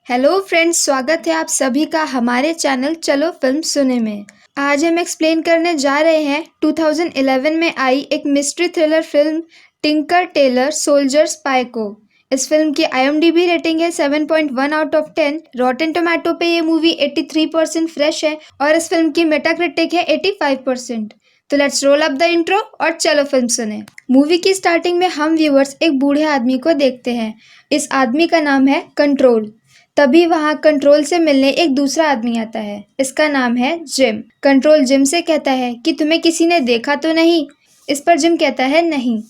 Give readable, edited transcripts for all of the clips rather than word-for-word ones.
Hello friends, स्वागत है आप सभी का हमारे चैनल चलो फिल्म सुने में। आज हम एक्सप्लेन करने जा रहे हैं 2011 में आई एक mystery thriller film Tinker Tailor Soldier Spy को। इस फिल्म की IMDb रेटिंग है 7.1 आउट ऑफ 10। रॉटेन टोमेटो पे ये मूवी 83% फ्रेश है और इस फिल्म की मेटाक्रिटिक है 85%। तो let's roll up the intro और चलो फिल्म सुने। मूवी की स्टार्टिंग में हम व्यूअर्स एक बूढ़े आदमी को देखते हैं। इस आदमी का नाम है कंट्रोल। तभी वहां कंट्रोल से मिलने एक दूसरा आदमी आता है। इसका नाम है जिम। कंट्रोल जिम से कहता है कि तुम्हें किसी ने देखा तो नहीं। इस पर जिम कहता है नहीं।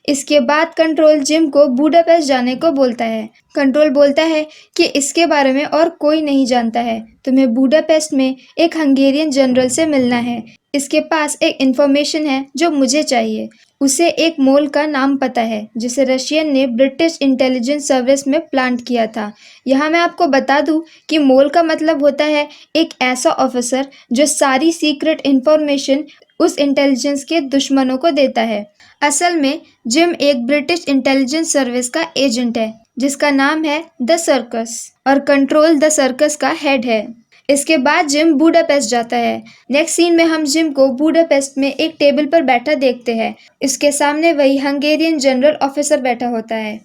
इसके बाद कंट्रोल जिम को बूडापेस्ट जाने को बोलता है। कंट्रोल बोलता है कि इसके बारे में और कोई नहीं जानता है। तुम्हें बूडापेस्ट में एक हंगेरियन जनरल से मिलना है। इसके पास एक इन्फॉर्मेशन है जो मुझे चाहिए। उसे एक मोल का नाम पता है जिसे रशियन ने ब्रिटिश इंटेलिजेंस सर्विस में प्लांट किया था। यहाँ मैं आपको बता दूं कि मोल का मतलब होता है एक ऐसा ऑफिसर जो सारी सीक्रेट इंफॉर्मेशन उस इंटेलिजेंस के दुश्मनों को देता है। असल में जिम एक ब्रिटिश इंटेलिजेंस सर्विस का एजेंट है जिसका नाम है द सर्कस और कंट्रोल द सर्कस का हेड है। इसके बाद जिम बूडापेस्ट जाता है। नेक्स्ट सीन में हम जिम को बूडापेस्ट में एक टेबल पर बैठा देखते हैं। इसके सामने वही हंगेरियन जनरल ऑफिसर बैठा होता है।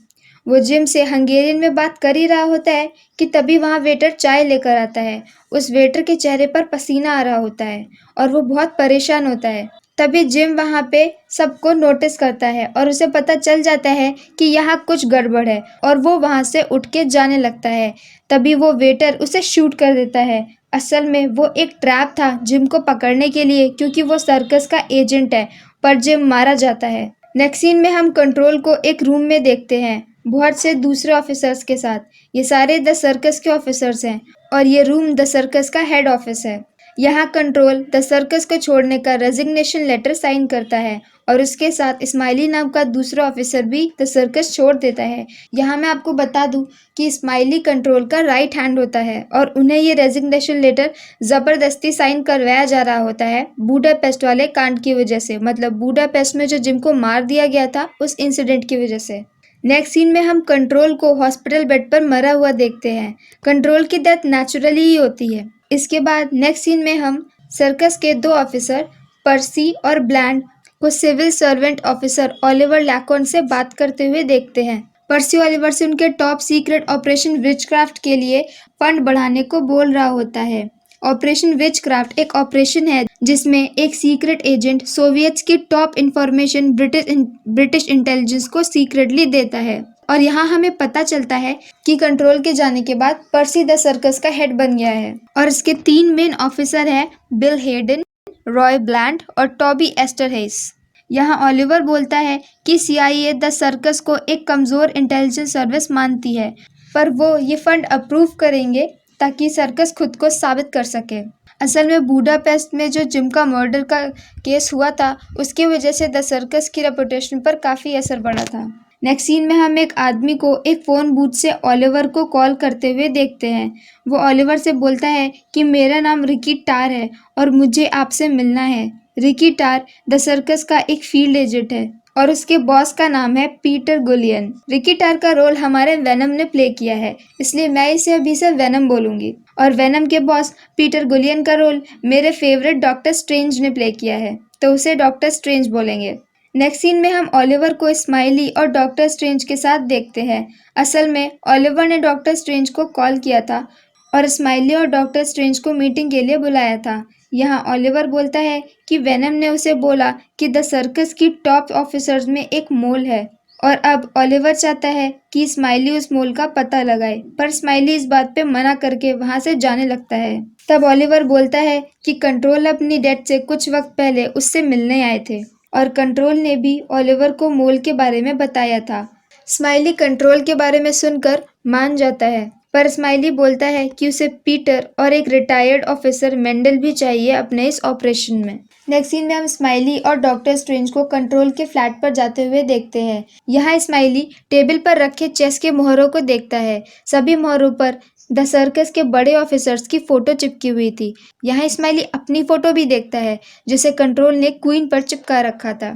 वो जिम से हंगेरियन में बात कर ही रहा होता है कि तभी वहाँ वेटर चाय लेकर आता है। उस वेटर के चेहरे पर पसीना आ रहा होता है और वो बहुत परेशान होता है। तभी जिम वहाँ पे सबको नोटिस करता है और उसे पता चल जाता है कि यहाँ कुछ गड़बड़ है और वो वहाँ से उठ के जाने लगता है। तभी वो वेटर उसे शूट कर देता है। असल में वो एक ट्रैप था जिम को पकड़ने के लिए, क्योंकि वो सर्कस का एजेंट है। पर जिम मारा जाता है। नेक्स्ट सीन में हम कंट्रोल को एक रूम में देखते हैं बहुत से दूसरे ऑफिसर्स के साथ। ये सारे द सर्कस के ऑफिसर्स हैं और ये रूम द सर्कस का हेड ऑफिस है। यहाँ कंट्रोल द सर्कस को छोड़ने का रेजिग्नेशन लेटर साइन करता है और उसके साथ स्माइली नाम का दूसरा ऑफिसर भी द सर्कस छोड़ देता है। यहाँ मैं आपको बता दूं कि स्माइली कंट्रोल का राइट हैंड होता है और उन्हें ये रेजिग्नेशन लेटर ज़बरदस्ती साइन करवाया जा रहा होता है बूडापेस्ट वाले कांड की वजह से। मतलब बूडापेस्ट में जो जिम को मार दिया गया था उस इंसिडेंट की वजह से। नेक्स्ट सीन में हम कंट्रोल को हॉस्पिटल बेड पर मरा हुआ देखते हैं। कंट्रोल की डेथ नेचुरली ही होती है। इसके बाद नेक्स्ट सीन में हम सर्कस के दो ऑफिसर पर्सी और ब्लैंड को सिविल सर्वेंट ऑफिसर ओलिवर लैकॉन से बात करते हुए देखते हैं। पर्सी ओलिवर से उनके टॉप सीक्रेट ऑपरेशन विचक्राफ्ट के लिए फंड बढ़ाने को बोल रहा होता है। ऑपरेशन विचक्राफ्ट एक ऑपरेशन है जिसमें एक सीक्रेट एजेंट सोवियट्स की टॉप इंफॉर्मेशन ब्रिटिश इंटेलिजेंस को सीक्रेटली देता है। और यहाँ हमें पता चलता है कि कंट्रोल के जाने के बाद पर्सी द सर्कस का हेड बन गया है और इसके 3 मेन ऑफिसर हैं बिल हेडन, रॉय ब्लैंड और टॉबी एस्टरहेस। यहाँ ओलिवर बोलता है कि CIA द सर्कस को एक कमज़ोर इंटेलिजेंस सर्विस मानती है, पर वो ये फंड अप्रूव करेंगे ताकि सर्कस खुद को साबित कर सके। असल में बूडापेस्ट में जो जिम का मर्डर का केस हुआ था उसकी वजह से द सर्कस की रेपुटेशन पर काफ़ी असर पड़ा था। नेक्स्ट सीन में हम एक आदमी को एक फ़ोन बूथ से ओलिवर को कॉल करते हुए देखते हैं। वो ओलिवर से बोलता है कि मेरा नाम रिकी टार है और मुझे आपसे मिलना है। रिकी टार द सर्कस का एक फील्ड एजेंट है और उसके बॉस का नाम है पीटर गुलियन। रिकी टार का रोल हमारे वेनम ने प्ले किया है, इसलिए मैं इसे अभी से वेनम बोलूँगी। और वेनम के बॉस पीटर गुलियन का रोल मेरे फेवरेट डॉक्टर स्ट्रेंज ने प्ले किया है, तो उसे डॉक्टर स्ट्रेंज बोलेंगे। नेक्स्ट सीन में हम ओलिवर को स्माइली और डॉक्टर स्ट्रेंज के साथ देखते हैं। असल में ओलिवर ने डॉक्टर स्ट्रेंज को कॉल किया था और स्माइली और डॉक्टर स्ट्रेंज को मीटिंग के लिए बुलाया था। यहाँ ओलिवर बोलता है कि वेनम ने उसे बोला कि द सर्कस की टॉप ऑफिसर्स में एक मोल है और अब ओलिवर चाहता है कि स्माइली उस मोल का पता लगाए, पर स्माइली इस बात पे मना करके वहाँ से जाने लगता है। तब ओलिवर बोलता है कि कंट्रोल अपनी डेथ से कुछ वक्त पहले उससे मिलने आए थे और कंट्रोल ने भी ओलिवर को मोल के बारे में बताया था। स्माइली कंट्रोल के बारे में सुनकर मान जाता है, पर स्माइली बोलता है कि उसे पीटर और एक रिटायर्ड ऑफिसर मेंडल भी चाहिए अपने इस ऑपरेशन में। नेक्स्ट सीन में हम स्माइली और डॉक्टर स्ट्रेंज को कंट्रोल के फ्लैट पर जाते हुए देखते हैं। यहाँ स्माइली टेबल पर रखे चेस के मोहरों को देखता है। सभी मोहरों पर द सर्कस के बड़े ऑफिसर्स की फोटो चिपकी हुई थी। यहाँ स्माइली अपनी फोटो भी देखता है जिसे कंट्रोल ने क्वीन पर चिपका रखा था।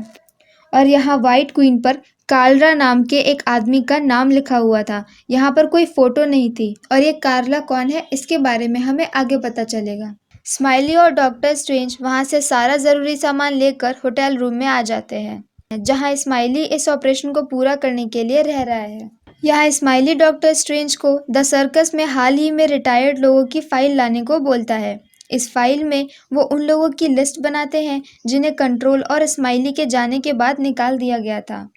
और यहाँ व्हाइट क्वीन पर कार्ला नाम के एक आदमी का नाम लिखा हुआ था। यहाँ पर कोई फोटो नहीं थी और ये कार्ला कौन है इसके बारे में हमें आगे पता चलेगा। स्माइली और डॉक्टर स्ट्रेंज वहाँ से सारा ज़रूरी सामान लेकर होटल रूम में आ जाते हैं, जहाँ स्माइली इस ऑपरेशन को पूरा करने के लिए रह रहा है। यहाँ स्माइली डॉक्टर स्ट्रेंज को द सर्कस में हाल ही में रिटायर्ड लोगों की फाइल लाने को बोलता है। इस फाइल में वो उन लोगों की लिस्ट बनाते हैं जिन्हें कंट्रोल और स्माइली के जाने के बाद निकाल दिया गया था।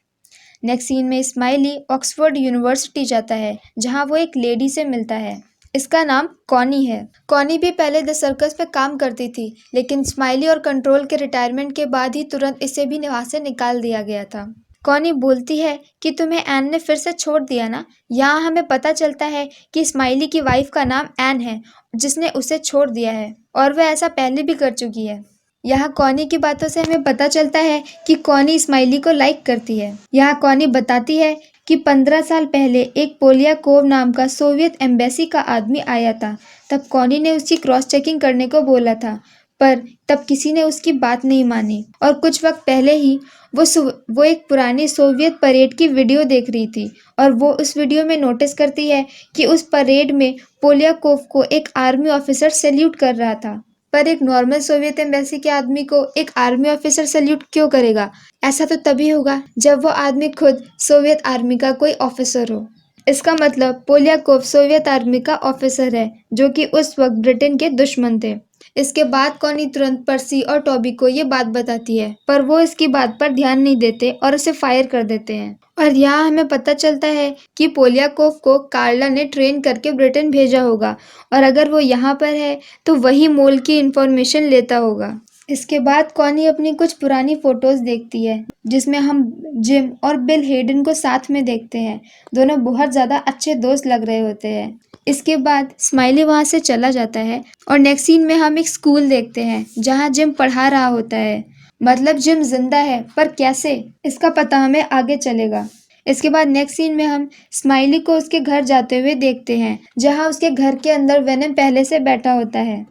नेक्स्ट सीन में स्माइली ऑक्सफोर्ड यूनिवर्सिटी जाता है, जहाँ वो एक लेडी से मिलता है। इसका नाम कॉनी है। कॉनी भी पहले द सर्कस में काम करती थी, लेकिन स्माइली और कंट्रोल के रिटायरमेंट के बाद ही तुरंत इसे भी वहाँ से निकाल दिया गया था। कॉनी बोलती है कि तुम्हें एन ने फिर से छोड़ दिया ना। यहाँ हमें पता चलता है कि स्माइली की वाइफ का नाम एन है, जिसने उसे छोड़ दिया है और वह ऐसा पहले भी कर चुकी है। यहाँ कॉनी की बातों से हमें पता चलता है कि कॉनी स्माइली को लाइक करती है। यहाँ कॉनी बताती है कि 15 साल पहले एक पोलियाकोव नाम का सोवियत एम्बेसी का आदमी आया था। तब कॉनी ने उसकी क्रॉस चेकिंग करने को बोला था, पर तब किसी ने उसकी बात नहीं मानी और कुछ वक्त पहले ही वो एक पुरानी सोवियत परेड की वीडियो देख रही थी और वो उस वीडियो में नोटिस करती है कि उस परेड में पोलियाकोव को एक आर्मी ऑफिसर सैल्यूट कर रहा था। पर एक नॉर्मल सोवियत एम्बेसी के आदमी को एक आर्मी ऑफिसर सैल्यूट क्यों करेगा? ऐसा तो तभी होगा जब वो आदमी खुद सोवियत आर्मी का कोई ऑफिसर हो। इसका मतलब पोलियाकोव सोवियत आर्मी का ऑफिसर है, जो कि उस वक्त ब्रिटेन के दुश्मन थे। इसके बाद कॉनी तुरंत पर्सी और टॉबी को ये बात बताती है, पर वो इसकी बात पर ध्यान नहीं देते और उसे फायर कर देते हैं। और यहाँ हमें पता चलता है कि पोलियाकोव को कार्ला ने ट्रेन करके ब्रिटेन भेजा होगा और अगर वो यहाँ पर है तो वही मोल की इन्फॉर्मेशन लेता होगा। इसके बाद कॉनी अपनी कुछ पुरानी फोटोज देखती है, जिसमें हम जिम और बिल हेडन को साथ में देखते हैं। दोनों बहुत ज़्यादा अच्छे दोस्त लग रहे होते हैं। इसके बाद स्माइली वहाँ से चला जाता है और नेक्स्ट सीन में हम एक स्कूल देखते हैं जहाँ जिम पढ़ा रहा होता है। मतलब जिम जिंदा है, पर कैसे, इसका पता हमें आगे चलेगा। इसके बाद नेक्स्ट सीन में हम स्माइली को उसके घर जाते हुए देखते हैं, जहाँ उसके घर के अंदर वेनम पहले से बैठा होता है।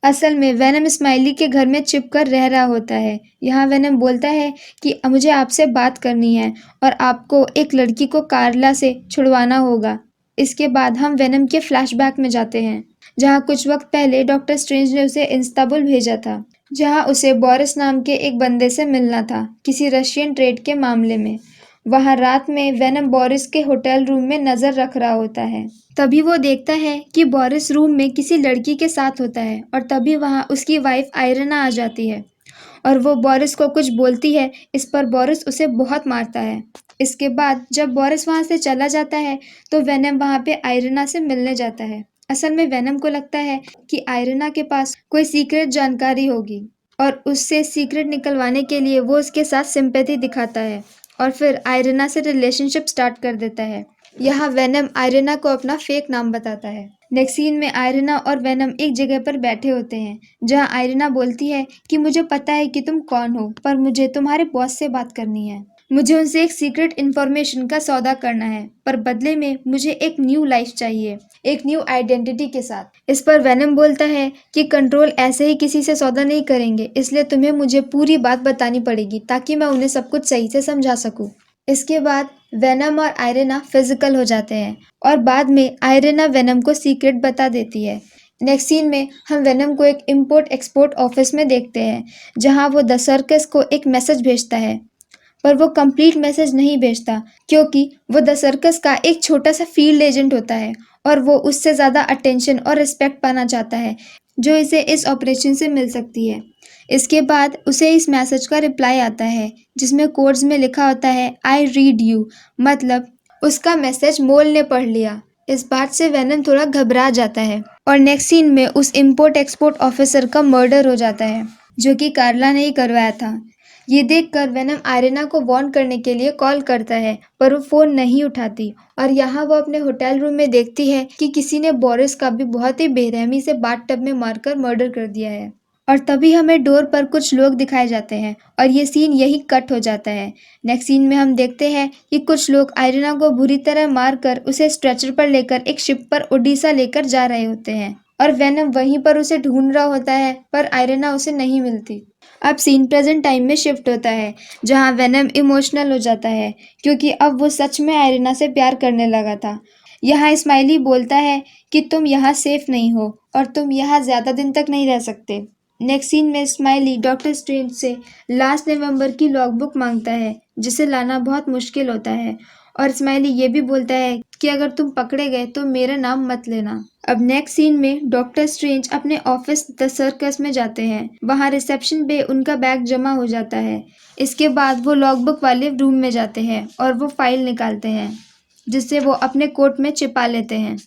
असल में वेनम स्माइली के घर में छिपकर रह रहा होता है। यहाँ वेनम बोलता है कि मुझे आपसे बात करनी है और आपको एक लड़की को कार्ला से छुड़वाना होगा। इसके बाद हम वेनम के फ्लैशबैक में जाते हैं, जहाँ कुछ वक्त पहले डॉक्टर स्ट्रेंज ने उसे इस्तांबुल भेजा था, जहाँ उसे बोरिस नाम के एक बंदे से मिलना था किसी रशियन ट्रेड के मामले में। वहाँ रात में वेनम बोरिस के होटल रूम में नजर रख रहा होता है। तभी वो देखता है कि बोरिस रूम में किसी लड़की के साथ होता है और तभी वहाँ उसकी वाइफ आयरना आ जाती है और वो बोरिस को कुछ बोलती है। इस पर बोरिस उसे बहुत मारता है। इसके बाद जब बोरिस वहाँ से चला जाता है तो वेनम वहाँ पे आयरना से मिलने जाता है। असल में वेनम को लगता है कि आयरना के पास कोई सीक्रेट जानकारी होगी और उससे सीक्रेट निकलवाने के लिए वो उसके साथ सिंपैथी दिखाता है और फिर आयरना से रिलेशनशिप स्टार्ट कर देता है। यहाँ वेनम आयरना को अपना फेक नाम बताता है। नेक्स्ट सीन में आयरना और वेनम एक जगह पर बैठे होते हैं, जहाँ आयरना बोलती है कि मुझे पता है कि तुम कौन हो, पर मुझे तुम्हारे बॉस से बात करनी है। मुझे उनसे एक सीक्रेट इन्फॉर्मेशन का सौदा करना है, पर बदले में मुझे एक न्यू लाइफ चाहिए, एक न्यू आइडेंटिटी के साथ। इस पर वेनम बोलता है कि कंट्रोल ऐसे ही किसी से सौदा नहीं करेंगे, इसलिए तुम्हें मुझे पूरी बात बतानी पड़ेगी ताकि मैं उन्हें सब कुछ सही से समझा सकूं। इसके बाद वेनम और आयरना फिजिकल हो जाते हैं और बाद में आयरना वेनम को सीक्रेट बता देती है। नेक्स्ट सीन में हम वेनम को एक इम्पोर्ट एक्सपोर्ट ऑफिस में देखते हैं, जहां वो द सर्कस को एक मैसेज भेजता है, पर वो कंप्लीट मैसेज नहीं भेजता क्योंकि वो द सर्कस का एक छोटा सा फील्ड एजेंट होता है और वो उससे ज़्यादा अटेंशन और रिस्पेक्ट पाना चाहता है जो इसे इस ऑपरेशन से मिल सकती है। इसके बाद उसे इस मैसेज का रिप्लाई आता है, जिसमें कोड्स में लिखा होता है आई रीड यू, मतलब उसका मैसेज मोल ने पढ़ लिया। इस बात से वेनम थोड़ा घबरा जाता है और नेक्स्ट सीन में उस इम्पोर्ट एक्सपोर्ट ऑफिसर का मर्डर हो जाता है, जो कि कार्ला ने ही करवाया था। ये देखकर वेनम आयरना को वार्न करने के लिए कॉल करता है, पर वो फ़ोन नहीं उठाती और यहाँ वो अपने होटल रूम में देखती है कि किसी ने बोरिस का भी बहुत ही बेरहमी से बाथटब में मारकर मर्डर कर दिया है। और तभी हमें डोर पर कुछ लोग दिखाए जाते हैं और ये सीन यही कट हो जाता है। नेक्स्ट सीन में हम देखते हैं कि कुछ लोग आयरना को बुरी तरह मारकर उसे स्ट्रेचर पर लेकर एक शिप पर ओडिशा लेकर जा रहे होते हैं और वेनम वहीं पर उसे ढूंढ रहा होता है, पर आयरना उसे नहीं मिलती। अब सीन प्रेजेंट टाइम में शिफ्ट होता है, जहाँ वेनम इमोशनल हो जाता है क्योंकि अब वो सच में आयरिना से प्यार करने लगा था। यहाँ स्माइली बोलता है कि तुम यहाँ सेफ नहीं हो और तुम यहाँ ज़्यादा दिन तक नहीं रह सकते। नेक्स्ट सीन में स्माइली डॉक्टर स्ट्रेंज से लास्ट नवंबर की लॉगबुक मांगता है, जिसे लाना बहुत मुश्किल होता है, और स्माइली ये भी बोलता है कि अगर तुम पकड़े गए तो मेरा नाम मत लेना। अब नेक्स्ट सीन में डॉक्टर स्ट्रेंज अपने ऑफिस द सर्कस में जाते हैं। वहाँ रिसेप्शन पे उनका बैग जमा हो जाता है। इसके बाद वो लॉगबुक वाले रूम में जाते हैं और वो फाइल निकालते हैं, जिससे वो अपने कोट में छिपा लेते हैं।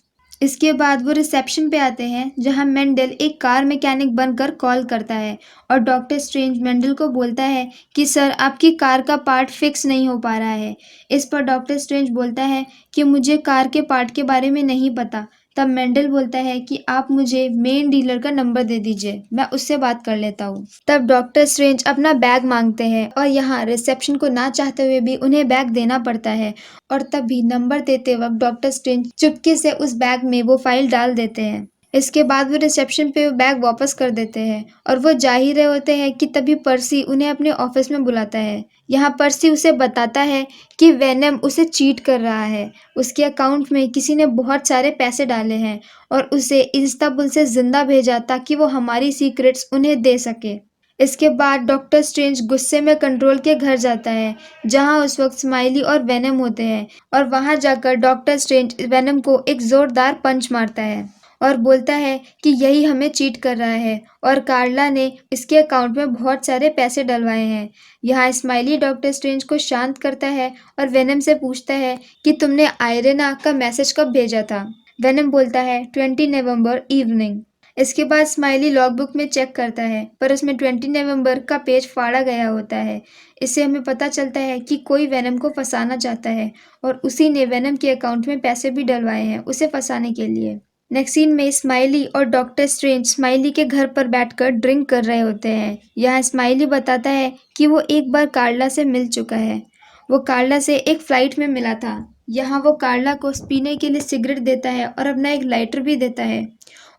इसके बाद वो रिसेप्शन पे आते हैं, जहाँ मेंडल एक कार मैकेनिक बनकर कॉल करता है और डॉक्टर स्ट्रेंज मेंडल को बोलता है कि सर, आपकी कार का पार्ट फिक्स नहीं हो पा रहा है। इस पर डॉक्टर स्ट्रेंज बोलता है कि मुझे कार के पार्ट के बारे में नहीं पता। तब मेंडल बोलता है कि आप मुझे मेन डीलर का नंबर दे दीजिए, मैं उससे बात कर लेता हूँ। तब डॉक्टर स्ट्रेंज अपना बैग मांगते हैं और यहाँ रिसेप्शन को ना चाहते हुए भी उन्हें बैग देना पड़ता है, और तभी नंबर देते वक्त डॉक्टर स्ट्रेंज चुपके से उस बैग में वो फाइल डाल देते हैं। इसके बाद वो रिसेप्शन पे वो बैग वापस कर देते हैं और वो जा ही रहे होते हैं कि तभी पर्सी उन्हें अपने ऑफिस में बुलाता है। यहाँ पर्सी उसे बताता है कि वेनम उसे चीट कर रहा है। उसके अकाउंट में किसी ने बहुत सारे पैसे डाले हैं और उसे इस्तांबुल से जिंदा भेजा ताकि वो हमारी सीक्रेट्स उन्हें दे सके। इसके बाद डॉक्टर स्ट्रेंज गुस्से में कंट्रोल के घर जाता है, जहां उस वक्त स्माइली और वेनम होते हैं, और वहां जाकर डॉक्टर स्ट्रेंज वेनम को एक जोरदार पंच मारता है और बोलता है कि यही हमें चीट कर रहा है और कार्ला ने इसके अकाउंट में बहुत सारे पैसे डलवाए हैं। यहाँ स्माइली डॉक्टर स्ट्रेंज को शांत करता है और वेनम से पूछता है कि तुमने आयरेना का मैसेज कब भेजा था। वेनम बोलता है 20 नवंबर इवनिंग। इसके बाद स्माइली लॉगबुक में चेक करता है, पर उसमें 20 नवंबर का पेज फाड़ा गया होता है। इससे हमें पता चलता है कि कोई वेनम को फंसाना चाहता है और उसी ने वेनम के अकाउंट में पैसे भी डलवाए हैं उसे फंसाने के लिए। नेक्स्ट सीन में स्माइली और डॉक्टर स्ट्रेंज स्माइली के घर पर बैठकर ड्रिंक कर रहे होते हैं। यहाँ स्माइली बताता है कि वो एक बार कार्ला से मिल चुका है। वो कार्ला से एक फ्लाइट में मिला था। यहाँ वो कार्ला को पीने के लिए सिगरेट देता है और अपना एक लाइटर भी देता है,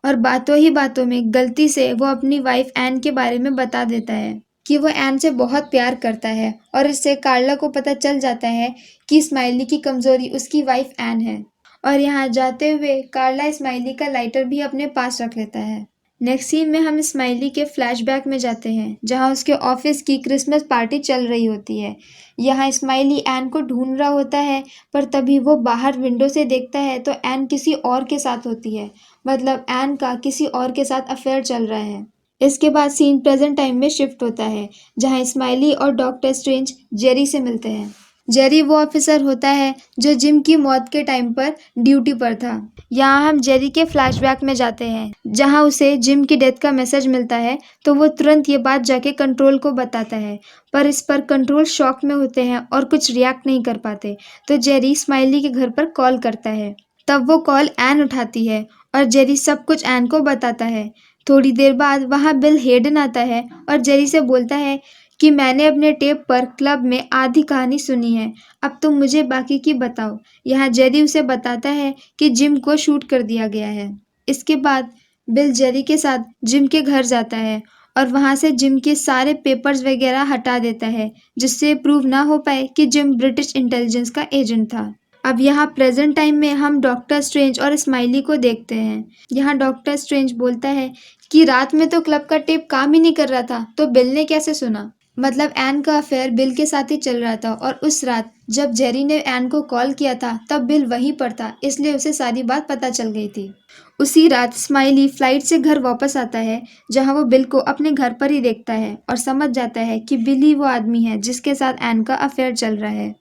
और बातों ही बातों में गलती से वो अपनी वाइफ एन के बारे में बता देता है कि वो एन से बहुत प्यार करता है, और इससे कार्ला को पता चल जाता है कि स्माइली की कमजोरी उसकी वाइफ एन है। और यहाँ जाते हुए कार्ला स्माइली का लाइटर भी अपने पास रख लेता है। नेक्स्ट सीन में हम स्माइली के फ्लैशबैक में जाते हैं, जहाँ उसके ऑफिस की क्रिसमस पार्टी चल रही होती है। यहाँ स्माइली एन को ढूंढ रहा होता है, पर तभी वो बाहर विंडो से देखता है तो एन किसी और के साथ होती है। मतलब एन का किसी और के साथ अफेयर चल रहा है। इसके बाद सीन प्रेजेंट टाइम में शिफ्ट होता है, जहाँ स्माइली और डॉक्टर स्ट्रेंज जेरी से मिलते हैं। जेरी वो ऑफिसर होता है जो जिम की मौत के टाइम पर ड्यूटी पर था। यहाँ हम जेरी के फ्लैशबैक में जाते हैं, जहाँ उसे जिम की डेथ का मैसेज मिलता है, तो वो तुरंत ये बात जाके कंट्रोल को बताता है, पर इस पर कंट्रोल शॉक में होते हैं और कुछ रिएक्ट नहीं कर पाते। तो जेरी स्माइली के घर पर कॉल करता है। तब वो कॉल एन उठाती है और जेरी सब कुछ एन को बताता है। थोड़ी देर बाद वहाँ बिल हेडन आता है और जेरी से बोलता है कि मैंने अपने टेप पर क्लब में आधी कहानी सुनी है, अब तुम मुझे बाकी की बताओ। यहाँ जेरी उसे बताता है कि जिम को शूट कर दिया गया है। इसके बाद बिल जेरी के साथ जिम के घर जाता है और वहाँ से जिम के सारे पेपर्स वगैरह हटा देता है, जिससे प्रूव ना हो पाए कि जिम ब्रिटिश इंटेलिजेंस का एजेंट था। अब यहाँ प्रेजेंट टाइम में हम डॉक्टर स्ट्रेंज और स्माइली को देखते हैं। यहाँ डॉक्टर स्ट्रेंज बोलता है कि रात में तो क्लब का टेप काम ही नहीं कर रहा था, तो बिल ने कैसे सुना। मतलब एन का अफेयर बिल के साथ ही चल रहा था, और उस रात जब जेरी ने एन को कॉल किया था तब बिल वहीं पर था, इसलिए उसे सारी बात पता चल गई थी। उसी रात स्माइली फ्लाइट से घर वापस आता है, जहां वो बिल को अपने घर पर ही देखता है और समझ जाता है कि बिल ही वो आदमी है जिसके साथ एन का अफेयर चल रहा है।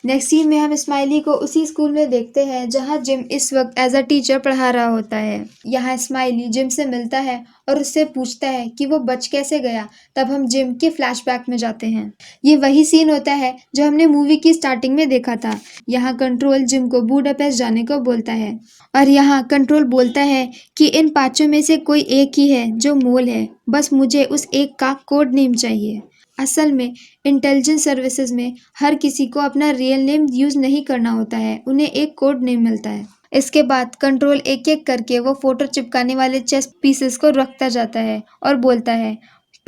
नेक्स्ट सीन में हम स्माइली को उसी स्कूल में देखते हैं जहां जिम इस वक्त एज अ टीचर पढ़ा रहा होता है। यहाँ स्माइली जिम से मिलता है और उससे पूछता है कि वो बच कैसे गया। तब हम जिम के फ्लैशबैक में जाते हैं। ये वही सीन होता है जो हमने मूवी की स्टार्टिंग में देखा था। यहाँ कंट्रोल जिम को बुडापेस्ट जाने को बोलता है, और यहाँ कंट्रोल बोलता है कि इन पांचों में से कोई एक ही है जो मोल है, बस मुझे उस एक का कोड नेम चाहिए। असल में इंटेलिजेंस सर्विसेज में हर किसी को अपना रियल नेम यूज नहीं करना होता है, उन्हें एक कोड नेम मिलता है। इसके बाद कंट्रोल एक एक करके वो फोटो चिपकाने वाले चेस पीसेस को रखता जाता है और बोलता है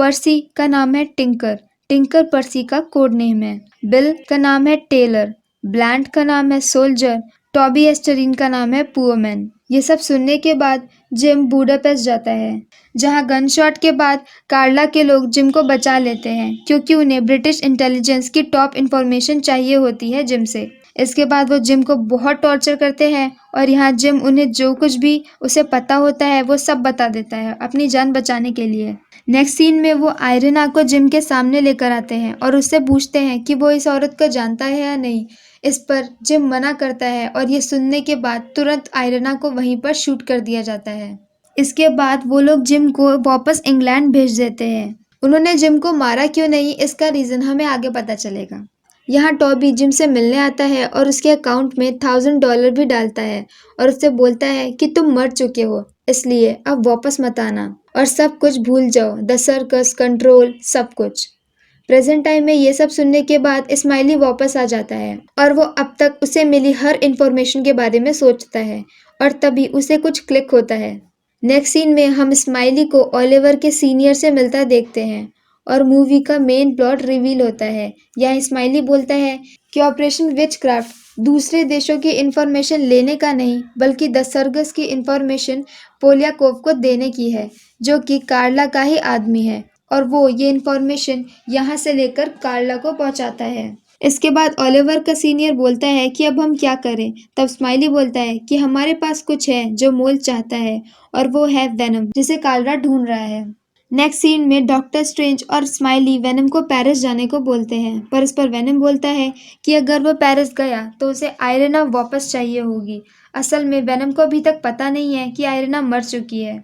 पर्सी का नाम है टिंकर, टिंकर पर्सी का कोड नेम है। बिल का नाम है टेलर, ब्लैंड का नाम है सोल्जर, टॉबी एस्टरीन का नाम है पुअरमैन। ये सब सुनने के बाद जिम बूडापेस्ट जाता है, जहां गनशॉट के बाद कार्ला के लोग जिम को बचा लेते हैं क्योंकि उन्हें ब्रिटिश इंटेलिजेंस की टॉप इंफॉर्मेशन चाहिए होती है जिम से। इसके बाद वो जिम को बहुत टॉर्चर करते हैं और यहाँ जिम उन्हें जो कुछ भी उसे पता होता है वो सब बता देता है अपनी जान बचाने के लिए। नेक्स्ट सीन में वो आयरना को जिम के सामने लेकर आते हैं और उससे पूछते हैं कि वो इस औरत को जानता है या नहीं। इस पर जिम मना करता है और ये सुनने के बाद तुरंत आयरना को वहीं पर शूट कर दिया जाता है। इसके बाद वो लोग जिम को वापस इंग्लैंड भेज देते हैं। उन्होंने जिम को मारा क्यों नहीं, इसका रीज़न हमें आगे पता चलेगा। यहाँ टॉबी जिम से मिलने आता है और उसके अकाउंट में $1000 भी डालता है और उससे बोलता है कि तुम मर चुके हो, इसलिए अब वापस मत आना और सब कुछ भूल जाओ, द सर्कस, कंट्रोल, सब कुछ। प्रेजेंट टाइम में ये सब सुनने के बाद स्माइली वापस आ जाता है और वो अब तक उसे मिली हर इंफॉर्मेशन के बारे में सोचता है और तभी उसे कुछ क्लिक होता है। नेक्स्ट सीन में हम स्माइली को ओलिवर के सीनियर से मिलता देखते हैं और मूवी का मेन प्लॉट रिवील होता है। यहाँ स्माइली बोलता है कि ऑपरेशन विचक्राफ्ट दूसरे देशों की इंफॉर्मेशन लेने का नहीं बल्कि द सर्गस की इंफॉर्मेशन पोलियाकोव को देने की है, जो कि कार्ला का ही आदमी है, और वो ये इंफॉर्मेशन यहाँ से लेकर कार्ला को पहुँचाता है। इसके बाद ओलिवर का सीनियर बोलता है कि अब हम क्या करें। तब स्माइली बोलता है कि हमारे पास कुछ है जो मोल चाहता है और वो है वेनम, जिसे कार्ला ढूंढ रहा है। नेक्स्ट सीन में डॉक्टर स्ट्रेंज और स्माइली वेनम को पेरिस जाने को बोलते हैं, पर इस पर वेनम बोलता है कि अगर वो पेरिस गया तो उसे आयरना वापस चाहिए होगी। असल में वेनम को अभी तक पता नहीं है कि आयरना मर चुकी है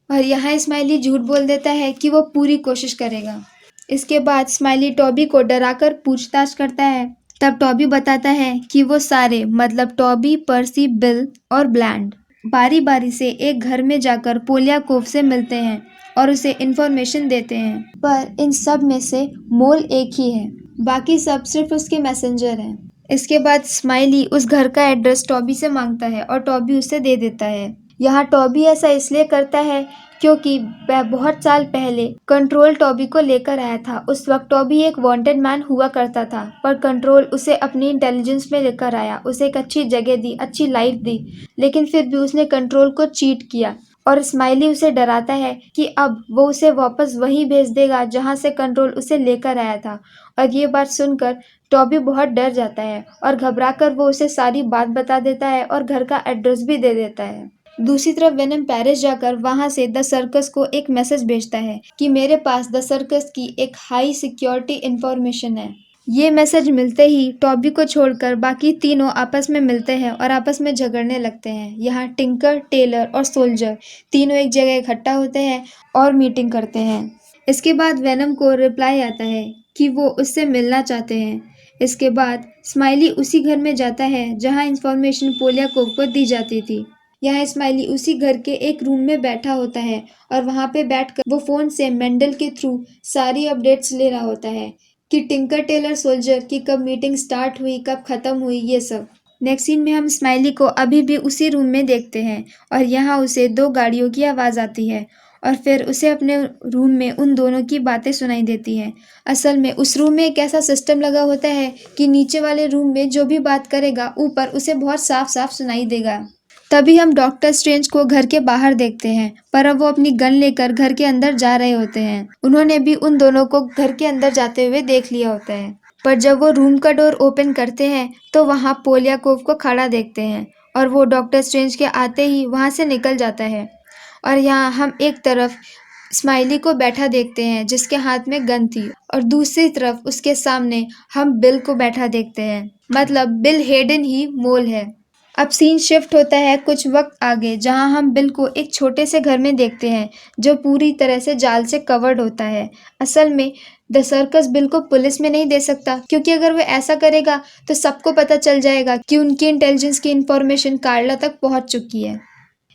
और यहाँ स्माइली झूठ बोल देता है कि वो पूरी कोशिश करेगा। इसके बाद स्माइली टॉबी को डराकर पूछताछ करता है। तब टॉबी बताता है कि वो सारे मतलब टॉबी, पर्सी, बिल और ब्लैंड बारी बारी से एक घर में जाकर पोलियाकोव से मिलते हैं और उसे इन्फॉर्मेशन देते हैं, पर इन सब में से मोल एक ही है, बाकी सब सिर्फ उसके मैसेंजर हैं। इसके बाद स्माइली उस घर का एड्रेस टॉबी से मांगता है और टॉबी उसे दे देता है। यहाँ टॉबी ऐसा इसलिए करता है क्योंकि वह बहुत साल पहले कंट्रोल टॉबी को लेकर आया था। उस वक्त टॉबी एक वांटेड मैन हुआ करता था, पर कंट्रोल उसे अपनी इंटेलिजेंस में लेकर आया, उसे एक अच्छी जगह दी, अच्छी लाइफ दी, लेकिन फिर भी उसने कंट्रोल को चीट किया और स्माइली उसे डराता है कि अब वो उसे वापस वहीं भेज देगा जहां से कंट्रोल उसे लेकर आया था। और ये बात सुनकर टॉबी बहुत डर जाता है और घबराकर वो उसे सारी बात बता देता है और घर का एड्रेस भी दे देता है। दूसरी तरफ वेनम पेरिस जाकर वहां से द सर्कस को एक मैसेज भेजता है कि मेरे पास द सर्कस की एक हाई सिक्योरिटी इंफॉर्मेशन है। ये मैसेज मिलते ही टॉबी को छोड़कर बाकी तीनों आपस में मिलते हैं और आपस में झगड़ने लगते हैं। यहाँ टिंकर, टेलर और सोल्जर तीनों एक जगह इकट्ठा होते हैं और मीटिंग करते हैं। इसके बाद वेनम को रिप्लाई आता है कि वो उससे मिलना चाहते हैं। इसके बाद स्माइली उसी घर में जाता है जहाँ इंफॉर्मेशन पोलियाकोव को दी जाती थी। यहाँ स्माइली उसी घर के एक रूम में बैठा होता है और वहाँ पे बैठकर वो फोन से मेंडल के थ्रू सारी अपडेट्स ले रहा होता है कि टिंकर, टेलर, सोल्जर की कब मीटिंग स्टार्ट हुई, कब खत्म हुई, ये सब। नेक्स्ट सीन में हम स्माइली को अभी भी उसी रूम में देखते हैं और यहाँ उसे 2 गाड़ियों की आवाज़ आती है और फिर उसे अपने रूम में उन दोनों की बातें सुनाई देती हैं। असल में उस रूम में एक ऐसा सिस्टम लगा होता है कि नीचे वाले रूम में जो भी बात करेगा ऊपर उसे बहुत साफ साफ सुनाई देगा। तभी हम डॉक्टर स्ट्रेंज को घर के बाहर देखते हैं, पर अब वो अपनी गन लेकर घर के अंदर जा रहे होते हैं। उन्होंने भी उन दोनों को घर के अंदर जाते हुए देख लिया होता है, पर जब वो रूम का डोर ओपन करते हैं तो वहाँ पोलियाकोव को खड़ा देखते हैं और वो डॉक्टर स्ट्रेंज के आते ही वहाँ से निकल जाता है। और यहाँ हम एक तरफ स्माइली को बैठा देखते हैं जिसके हाथ में गन थी और दूसरी तरफ उसके सामने हम बिल को बैठा देखते हैं, मतलब बिल हेडन ही मोल है। अब सीन शिफ्ट होता है कुछ वक्त आगे, जहां हम बिल को एक छोटे से घर में देखते हैं जो पूरी तरह से जाल से कवर्ड होता है। असल में द सर्कस बिल को पुलिस में नहीं दे सकता, क्योंकि अगर वो ऐसा करेगा तो सबको पता चल जाएगा कि उनकी इंटेलिजेंस की इंफॉर्मेशन कार्ला तक पहुंच चुकी है।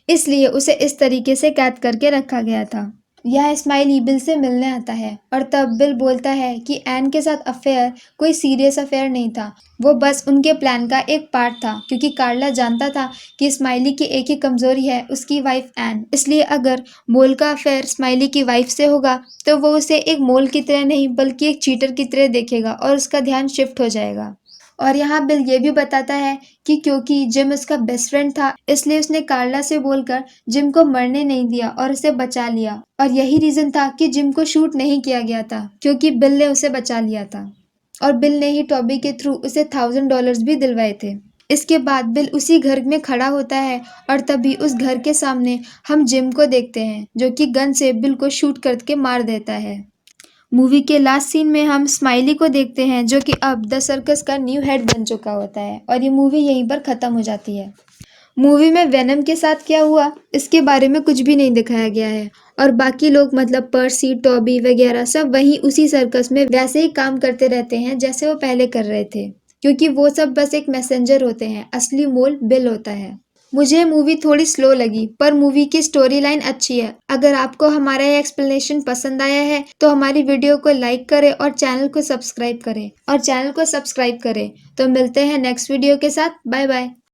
इसलिए उसे इस तरीके से कैद करके रखा गया था। यह स्माइली बिल से मिलने आता है और तब बिल बोलता है कि एन के साथ अफेयर कोई सीरियस अफेयर नहीं था, वो बस उनके प्लान का एक पार्ट था, क्योंकि कार्ला जानता था कि स्माइली की एक ही कमजोरी है, उसकी वाइफ एन। इसलिए अगर मोल का अफेयर स्माइली की वाइफ से होगा तो वो उसे एक मोल की तरह नहीं बल्कि एक चीटर की तरह देखेगा और उसका ध्यान शिफ्ट हो जाएगा। और यहाँ बिल ये भी बताता है कि क्योंकि जिम उसका बेस्ट फ्रेंड था, इसलिए उसने कार्ला से बोलकर जिम को मरने नहीं दिया और उसे बचा लिया। और यही रीजन था कि जिम को शूट नहीं किया गया था, क्योंकि बिल ने उसे बचा लिया था। और बिल ने ही टॉबी के थ्रू उसे $1000 भी दिलवाए थे। इसके बाद बिल उसी घर में खड़ा होता है और तभी उस घर के सामने हम जिम को देखते हैं, जो कि गन से बिल को शूट करके मार देता है। मूवी के लास्ट सीन में हम स्माइली को देखते हैं, जो कि अब द सर्कस का न्यू हेड बन चुका होता है, और ये मूवी यहीं पर ख़त्म हो जाती है। मूवी में वेनम के साथ क्या हुआ इसके बारे में कुछ भी नहीं दिखाया गया है, और बाकी लोग मतलब पर्सी, टॉबी वगैरह सब वहीं उसी सर्कस में वैसे ही काम करते रहते हैं जैसे वो पहले कर रहे थे, क्योंकि वो सब बस एक मैसेंजर होते हैं, असली मोल बिल होता है। मुझे मूवी थोड़ी स्लो लगी, पर मूवी की स्टोरी लाइन अच्छी है। अगर आपको हमारा ये एक्सप्लेनेशन पसंद आया है तो हमारी वीडियो को लाइक करें और चैनल को सब्सक्राइब करें। तो मिलते हैं नेक्स्ट वीडियो के साथ। Bye bye.